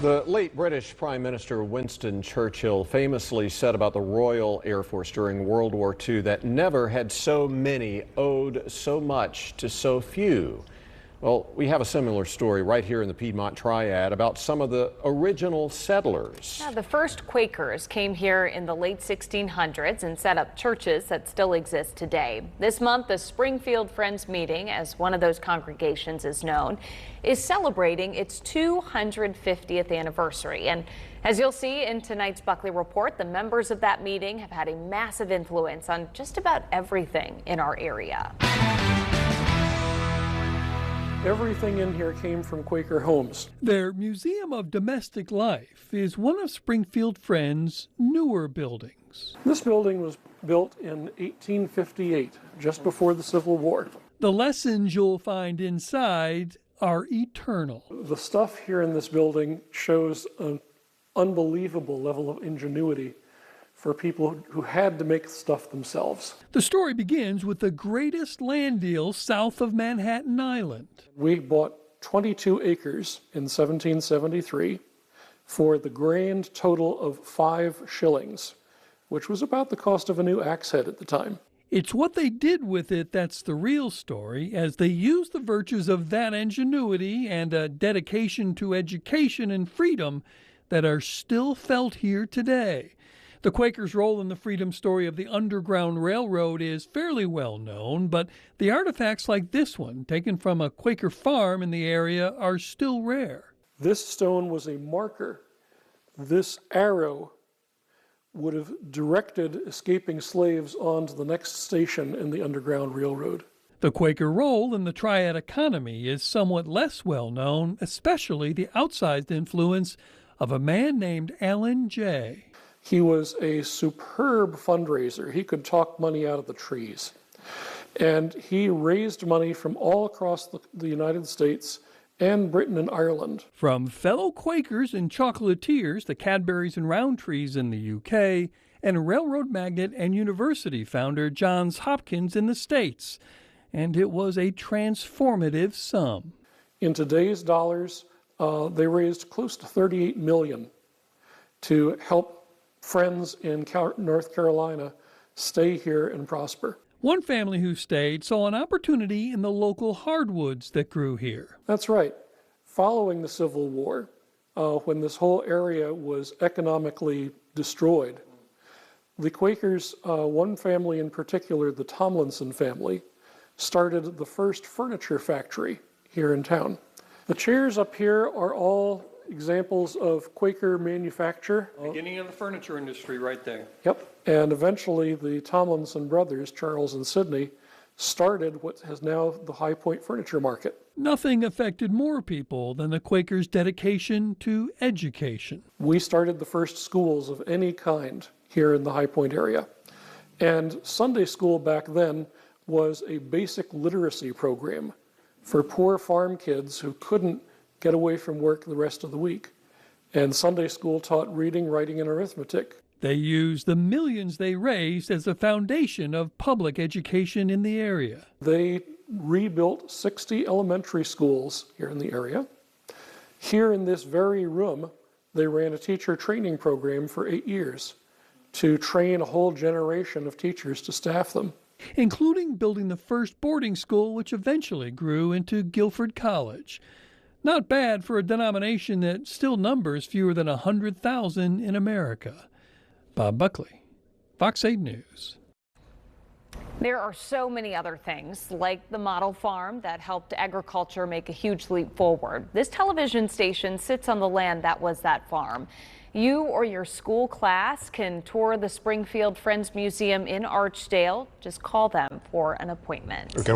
The late British Prime Minister Winston Churchill famously said about the Royal Air Force during World War II that never had so many owed so much to so few. Well, we have a similar story right here in the Piedmont Triad about some of the original settlers. Yeah, the first Quakers came here in the late 1600s and set up churches that still exist today. This month, the Springfield Friends Meeting, as one of those congregations is known, is celebrating its 250th anniversary. And as you'll see in tonight's Buckley Report, the members of that meeting have had a massive influence on just about everything in our area. Everything in here came from Quaker homes. Their Museum of Domestic Life is one of Springfield Friends' newer buildings. This building was built in 1858, just before the Civil War. The lessons you'll find inside are eternal. The stuff here in this building shows an unbelievable level of ingenuity for people who had to make stuff themselves. The story begins with the greatest land deal south of Manhattan Island. We bought 22 acres in 1773 for the grand total of 5 shillings, which was about the cost of a new axe head at the time. It's what they did with it that's the real story, as they used the virtues of that ingenuity and a dedication to education and freedom that are still felt here today. The Quakers' role in the freedom story of the Underground Railroad is fairly well known, but the artifacts like this one, taken from a Quaker farm in the area, are still rare. This stone was a marker. This arrow would have directed escaping slaves on to the next station in the Underground Railroad. The Quaker role in the Triad economy is somewhat less well known, especially the outsized influence of a man named Allen Jay. He was a superb fundraiser. He could talk money out of the trees. And he raised money from all across the United States and Britain and Ireland. From fellow Quakers and chocolatiers, the Cadburys and Rowntrees in the UK, and railroad magnate and university founder Johns Hopkins in the States. And it was a transformative sum. In today's dollars, they raised close to $38 million to help friends in North Carolina stay here and prosper. One family who stayed saw an opportunity in the local hardwoods that grew here. That's right. Following the Civil War, when this whole area was economically destroyed, the Quakers, one family in particular, the Tomlinson family, started the first furniture factory here in town. The chairs up here are all examples of Quaker manufacture. Beginning of the furniture industry right there. Yep. And eventually the Tomlinson brothers, Charles and Sidney, started what is now the High Point Furniture Market. Nothing affected more people than the Quakers' dedication to education. We started the first schools of any kind here in the High Point area. And Sunday school back then was a basic literacy program for poor farm kids who couldn't get away from work the rest of the week. And Sunday school taught reading, writing, and arithmetic. They used the millions they raised as a foundation of public education in the area. They rebuilt 60 elementary schools here in the area. Here in this very room, they ran a teacher training program for 8 years to train a whole generation of teachers to staff them, including building the first boarding school, which eventually grew into Guilford College. Not bad for a denomination that still numbers fewer than 100,000 in America. Bob Buckley, Fox 8 News. There are so many other things, like the model farm that helped agriculture make a huge leap forward. This television station sits on the land that was that farm. You or your school class can tour the Springfield Friends Museum in Archdale. Just call them for an appointment.